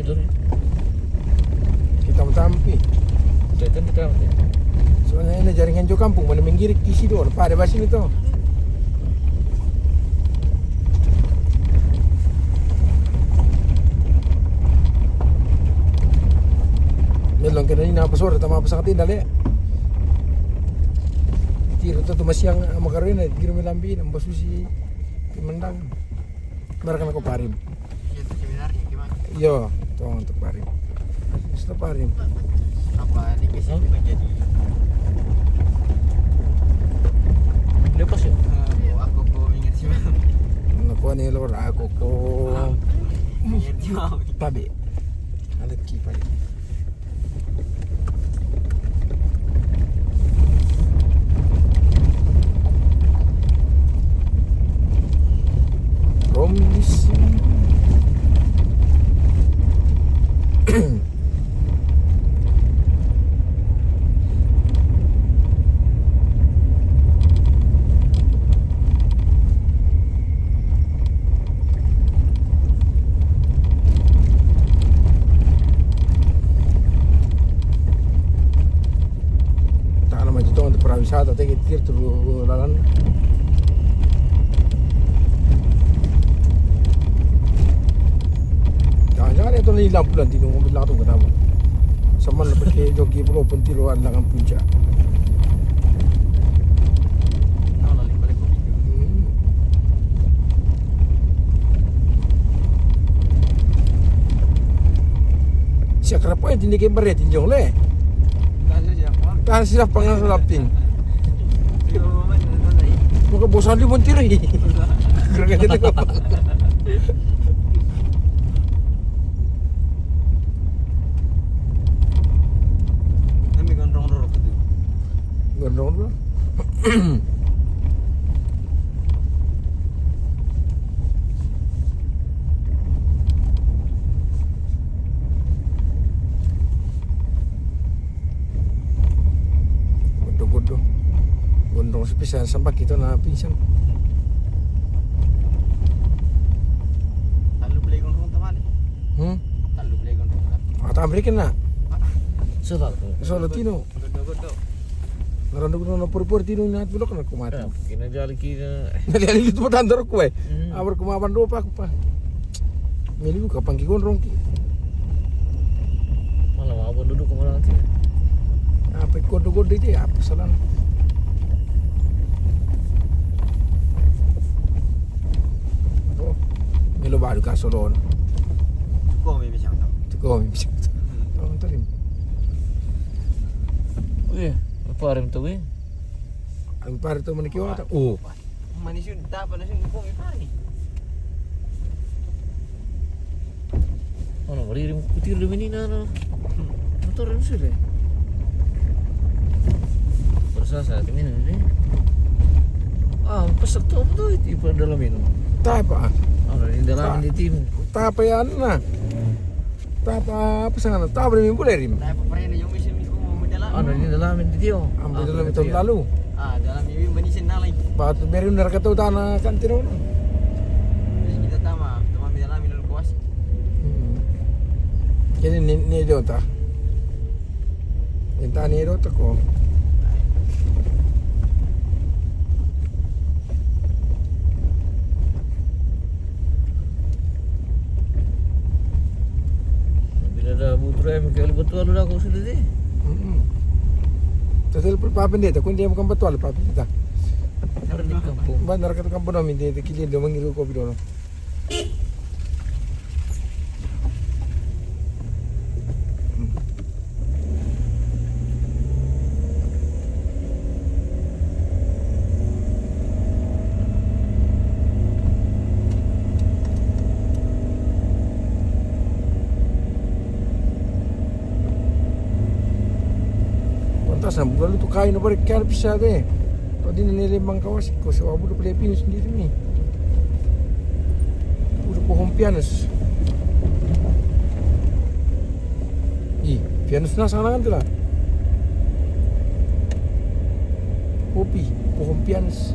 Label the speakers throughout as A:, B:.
A: tidur.
B: Kita tampi.
A: Jadi kita ya.
B: Soalnya ini jaringan jo kampung mana menggirik isi doon. Pada basin itu. Melong kena ini apa sore tama apa sangat indah le. Tiro tu masih yang makarin kirim lambi nambah susi mendang. Mereka nak parim.
C: Itu sebenarnya gimana?
B: Yo, tuh untuk parim. Sudah parim.
C: Apa dikasih juga jadi
A: Lepas ya.
C: aku ingat sih Bang.
B: Nakuha ni lor ako ko
C: Ingat sih Bang.
B: tabi. Alat ki pa. From this tak nama itu untuk perawisata tapi kita terus lalan jangan itu ni lampu nanti nunggu mobil langsung ketemu sama pakai jogi pulau pentiluan langan puncak.
C: Tahu lah balik kopi.
B: Siya kerapa yang tindik yang berat tinjong le.
C: Kasih siapa?
B: Tahan sila pangasalapin.
C: Yo man nonton tadi.
B: Muka bosan limon tiri. Gerang kita ko.
C: Kami gondrong rorok itu.
B: Gondong bro. Godo-godo. Gondong sepisan sampai kita na pinsan.
C: Lalu beli gondrong tamali. Lalu beli gondrong tamali.
B: Ata Amerikan na.
A: Sudah.
B: Solo tino.
C: Godo-godo.
B: Narandog na pur-pur tino na bulok na kumati.
A: Kina jali kina.
B: Nali itu matandar ko eh.
A: Hmm.
B: Abar kumaban do pa ko pa. Mili ko kapang gondrong ki.
A: Malah mau abang duduk kemana nanti?
B: Apa godo-godo itu ya apa salah. Oh, milo baru kasolon.
C: Cukup mi bisa tahu.
B: Tuko mi bisa. Oh, tarim.
A: Wih, apa rem tu wih?
B: Ang pare to man kiwa ta. Oh,
C: Manis yun dapat na siyang kopi pari.
A: Ano, maririm kutir demi ni na. Motor rem sudah. Bersasa kami ni. Pesak tu apa tu? Itu dalam minum.
B: tapa.
A: Ano, di dalam di tim.
B: Tapa yan na. Tapa apa sangat tapa rin boleh rim.
C: Tayo pa pa rin yung mission ko mo madala.
A: Ano, di dalam di tio.
B: Ambil dalam tahun lalu.
C: Dalam yung manisin na lang.
B: Batu meron na kataw tanah kan tiro.
C: Jadi kita tama mi dalam mi kuas.
B: Jadi ni do ta. Enta ni do ta ko.
A: Bila dah butuh kalau betul dah aku sudah deh.
B: Total papin dito kung hindi mo kang batual papin dito.
A: Ada di kampung.
B: Ba narakat kampung namin dito kilid do mangiru ko bidono. Pantas na bulan itu kain na balik kaya bisa deh. Tadi nililimang kawas ko so abu do Pilipinas sendiri nih. Udah pohon pianos. Pianos na sana kan lah. Kopi, pohon pianos.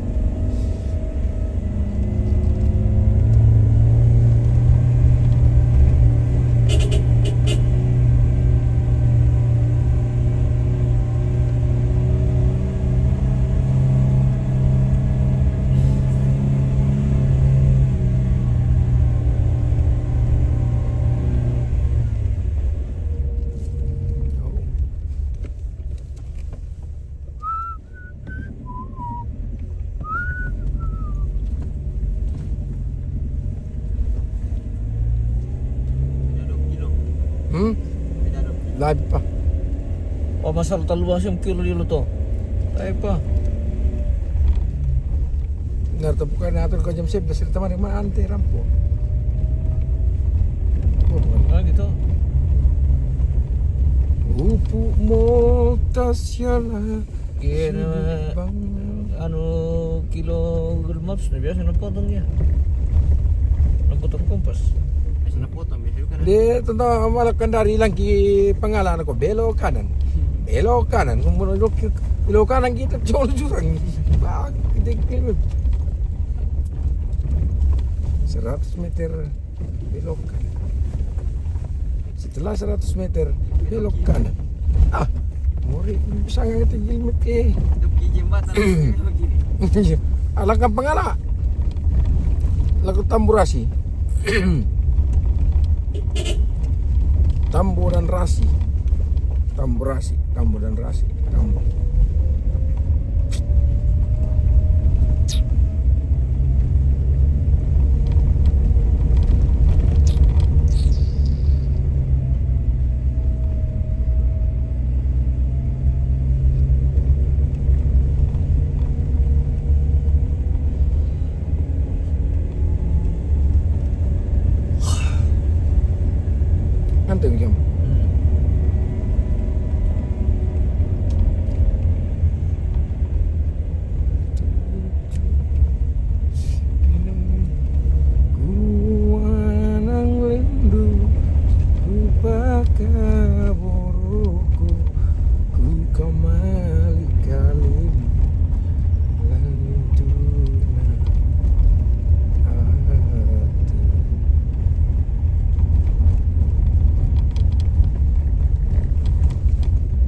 C: Beda dong.
B: Labi pa.
A: Oh, masalah taluan siyang kilo dilo to. Ay pa.
B: Narto bukan nato ko jam save dasir teman mana ante rampo.
A: Ah, gitu.
B: Upu mo tasyala.
A: Kira anu kilo Google Maps na biasa napotong niya. Napotong kompas.
C: Biasa napotong, biasa juga kan.
B: Dia tentang malakan dari lang ki pangalan ko belok kanan. Belok kanan, kemudian belok kanan kita jauh jurang. Bang, kita 100 meter belok kanan. Setelah 100 meter belok kanan. Ah, mori bisa nggak helmet ke?
C: Hidup di jembatan begini.
B: Alangkah pangala. Lagu tamburasi. Tamburan rasi. Tamburasi, tamburan rasi. Tambur. Ngantuk jam.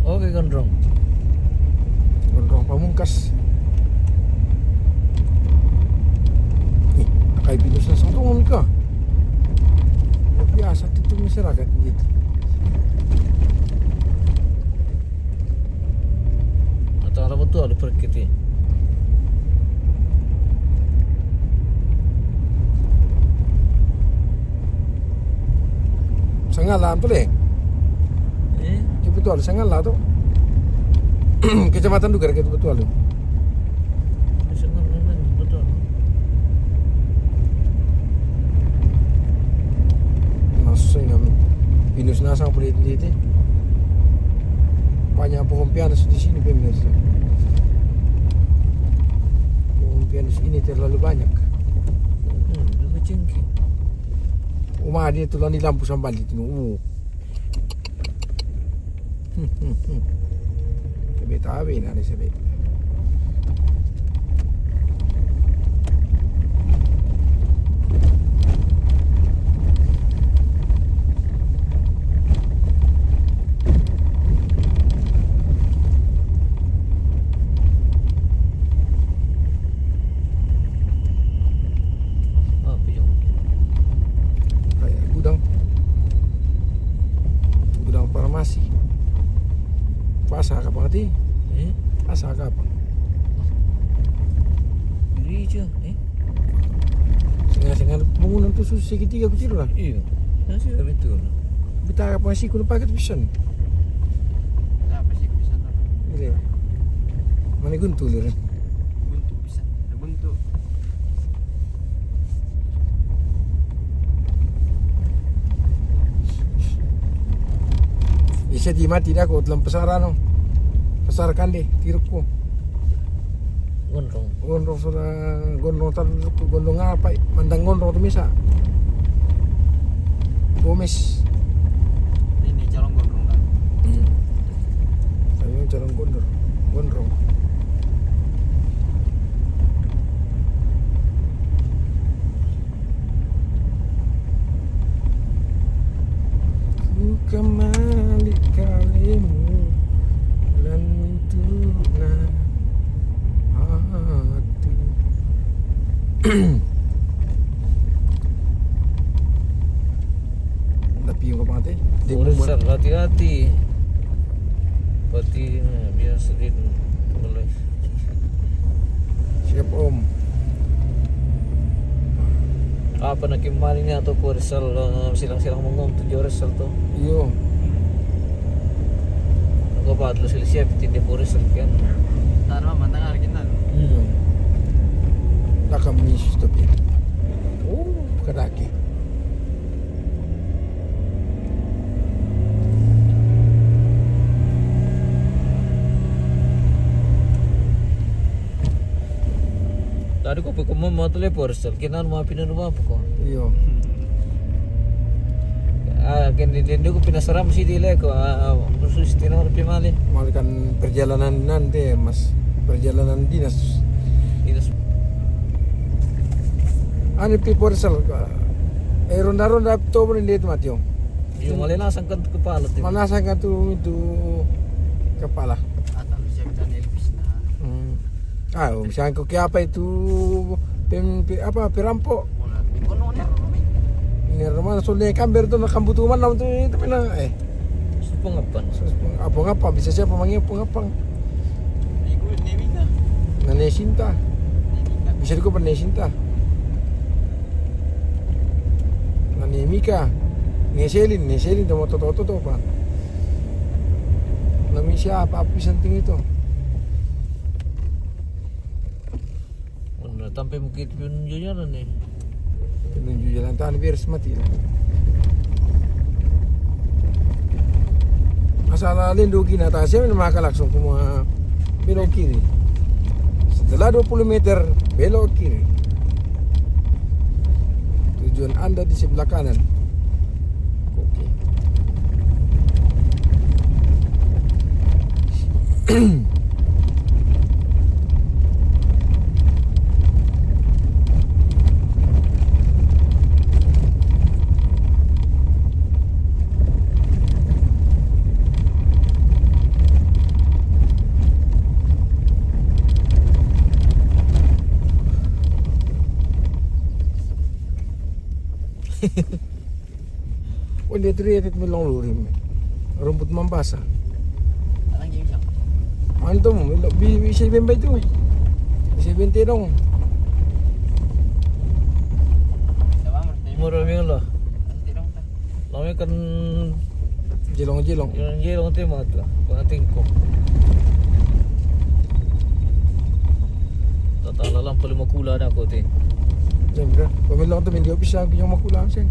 A: Oke, gondrong.
B: Gondrong pamungkas. Nih, kayak pinus na sangtungan ka. Biasa itu masyarakat gitu.
A: Atau apa tuh ada perkiti.
B: Sangalan tuh deh. Betul, Sangalan tuh. Kecamatan Dugar gitu betul tuh.
A: Betul.
B: Masuk dengan pinus nasang boleh itu. Banyak pohon pianus di sini pemirsa. Pohon pianus ini terlalu banyak.
A: Itu cengki.
B: Rumah dia tuh di lampu sambal itu. Tabi na ni sabi.
A: Apa yung
B: Kayak gudang farmasi. Pasar ka pa ti? Pasar ka pa.
A: Diri aja,
B: Singa bangunan tu segitiga kecil lah.
A: Iya. Nasi betul.
B: Bitara pa si kuno paket pisan.
C: Apa sih bisa tuh?
B: Ile. Mani guntul rin.
C: Buntu bisa. Buntu.
B: Isa di mati dah ko dalam pasaran no. Pasar kandi tiruk ko.
A: Gondrong.
B: Gondrong sudah gondrong apa? Mandang gondrong tu misa. Gomes.
C: Ini calon gondrong kan.
B: Ayo calon gondrong. Ku kembali kalimu lentuna hati. Tapi yung kapatid, di mo
A: Urusan hati-hati. Pati biasa din. Mulai.
B: siap om.
A: Kapan nakimaling niya to po Rizal, silang mongong to Rizal to.
B: Iyo.
A: Nagpapadlo sila siya, pitindi po Rizal kaya.
C: Tara mah mantang hari kita.
B: Iyo. Nakamiss to pin. Oh, kadaki.
A: Tadi ko pa kumamatuloy po Rizal, kinaan mga pinanuma po ko.
B: Iyo.
A: Hindi ko pinasaram si Dile ko, khusus tinawar pimali.
B: Malikan perjalanan nanti mas perjalanan dinas.
A: Dinas.
B: Ano people sel? Ronda-ronda Oktober hindi itu mati.
A: Yung malinasan kan kepala tuh.
B: Manasan ka tu itu kepala.
C: Atau siya kita nilpis na.
B: Misalnya ko kaya apa itu pirampo.
C: Muna. Kono na.
B: Ini rumah sulit kamber tu nakambutuman namun tu itu pina
A: Supangapan.
B: apa ngapa bisa siapa manggil apa ngapa
C: Ikut Nevita.
B: Nanesinta
C: Nevita.
B: bisa ko Nanesinta Nanemika Neselin tu moto to pa nami siapa apa penting itu
A: Mana sampai mungkin pun jalan nih.
B: penunjuk jalan tahan biar mati lah. Masalah lindu kina tasya maka langsung ke belok kiri. Setelah 20 meter belok kiri. Tujuan Anda di sebelah kanan. Oke. Oh dia teriak itu melong lurim. Rumput membasah.
C: Anong game siya?
B: Ano mo? Bisa bembay itu. Bisa bente dong.
C: Diba mo?
A: Marami nga lo.
C: Tirong ta.
A: Lami kan
B: Jelong.
A: yung jelong tema lah. Pengating ko. Tatala lang pala makula na ako te.
B: Siyempre, pamilya ko ito, hindi ko bisa yung makulang siya.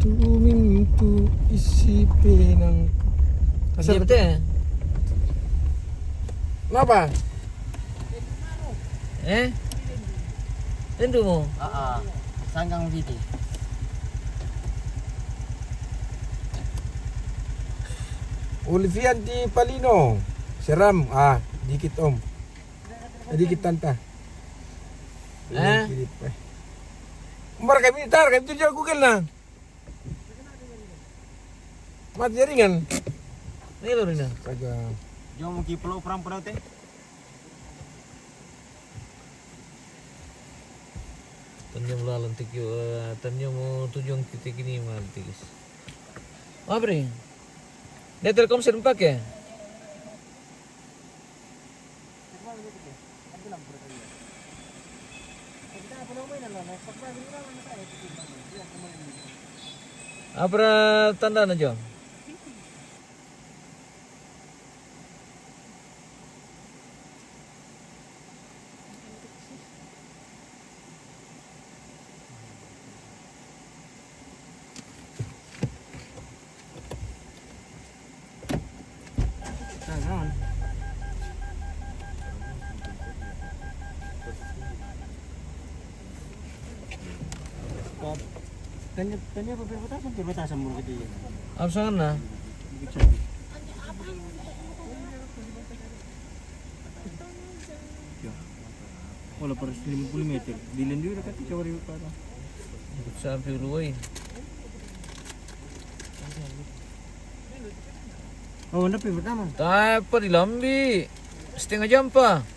B: Tuminto isipin ng...
A: Hindi ba te?
B: Kenapa?
A: Endo mo?
C: Sanggang City.
B: Olivian di Palino. Seram. Dikit om. Dikit tanta. Umar kami tar, kami tujuh Google na. Mati jaringan.
A: Nilo rin na.
B: Saga.
C: Yung mungkin pulau perang pernah teh.
A: Tanya mo lalantik yung, tanya mo tujuan titik ini malantikis. Apa rin? Dia Telkom serempak ya? Apa tanda aja?
C: Tanya perbatasan mulu gitu ya.
A: Apa sana?
C: Wala per 50 meter. Dilan dia dekat cawari para.
A: Sabi ruway.
C: Oh, na pertama.
A: Tayo pa dilambi. Setengah jam pa.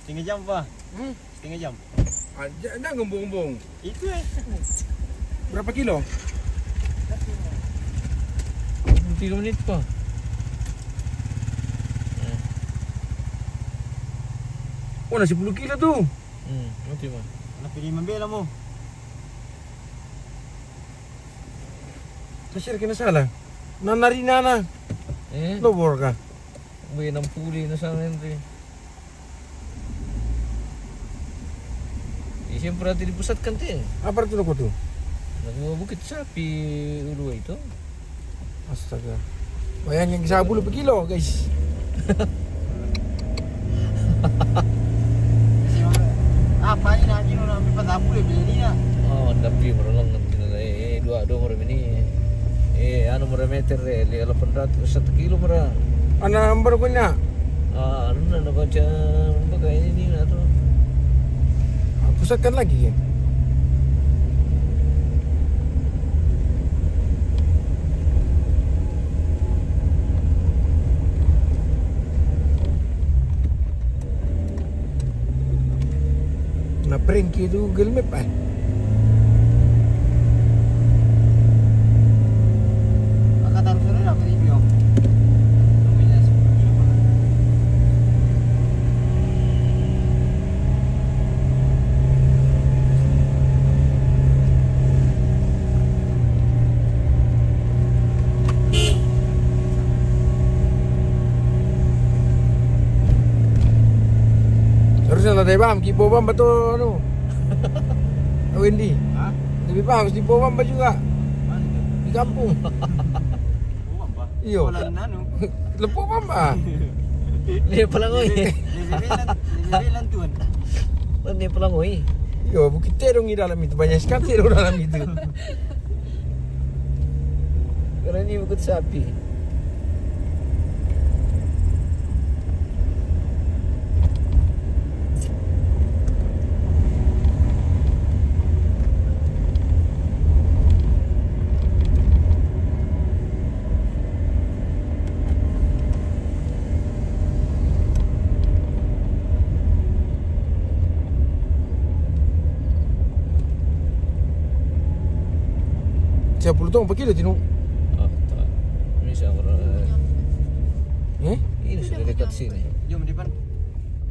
C: Setengah jam pa. Setengah jam.
B: Jangan gumbung-gumbung.
C: Itu
B: Berapa kilo?
A: 3 menit pa.
B: Oh, nasi 10 kilo tuh.
A: Nanti mah.
C: Kenapa dia membela mo?
B: Kasir kena salah. Nanari nana. Lobor ka.
A: May 60 na sana nanti. Siyempre natin dipusatkan din.
B: Apa itu ko tuh?
A: Nagbubukit sapi ulo itu.
B: Astaga. Bayangin 10 per kilo, guys.
C: Apa ini nanti lo nampi 40 beli ni na.
A: Oh, tapi merolang nanti na dua meram ini. Ano meter 800 1 kilo mera.
B: Ana ambar ko niya.
A: Ano na nabaca baga ini na to.
B: Pusatkan lagi ya. Na-print itu Google Map ah.
C: Maka taruh suruh nak review. Namanya 10 kilo pa.
B: Harusnya lah bam, kipo bam betul anu. Wendy,
C: Hah?
B: lebih bagus di Bawam juga
C: Mana tu?
B: di kampung.
C: Oh, apa?
B: Iyo.
C: Wala nanu.
B: Lepo bam ah.
A: Dia pelangoy.
C: Level tuan.
A: Dia pelangoy.
B: Yo, bukit terong di dalam itu banyak sekali terong dalam itu.
A: Karena ini bukit sapi.
B: Saya puluh tahun pergi tino.
A: Tak. Ini sama.
B: Eh?
A: Ini sudah dekat sini.
C: Jom di depan.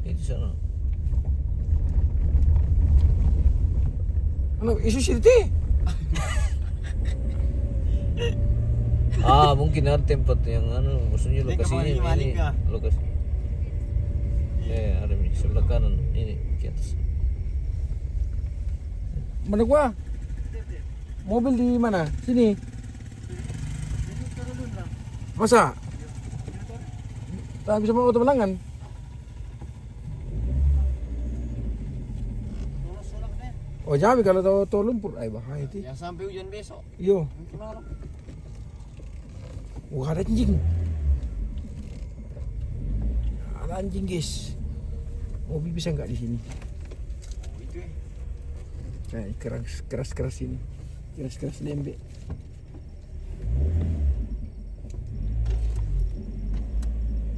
A: Ini sana.
B: Ano, isu sirti?
A: Mungkin ada tempat yang maksudnya
C: Dia
A: lokasi
C: kemana
A: ini.
C: lima
A: Ini
C: kah?
A: lokasi. Ada di sebelah kanan ini ke atas.
B: Mana gua? Mobil di mana? Sini. Masa? Tak bisa mau temelangan. Oh jangan kalau tahu lumpur, ay bahaya itu.
C: Yang sampai hujan besok.
B: Iyo,
C: Gimana?
B: ada anjing. Ada anjing guys. Mobil bisa nggak di sini?
C: Oh, itu
B: Keras ini. Keras lembek.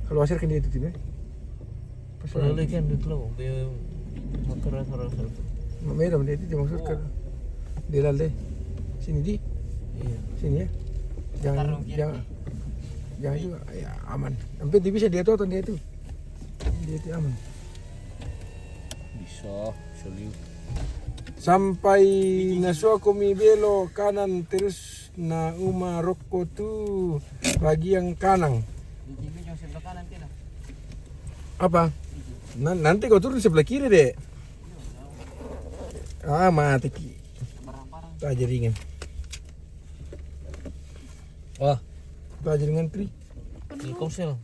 B: Kalau hasil kan dia itu tidak.
A: Padahal kan itu loh, dia makara-makara satu.
B: Merah dia itu maksud ke Delal deh. Sini di.
A: Iya.
B: Sini ya. Jangan juga ya aman. Sampai dia bisa dia tonton dia itu. Dia itu aman.
A: Bisa lihat.
B: Sampai nasua komi belo kanan terus na uma rokko tu bagi yang kanan.
C: Di TV jom sebelah kanan kena.
B: Apa? Nanti kau turun sebelah kiri deh. Mati ki.
C: Barang-barang.
B: Tak jaringan.
A: Wah,
B: Tak jaringan tri.
A: Telkomsel.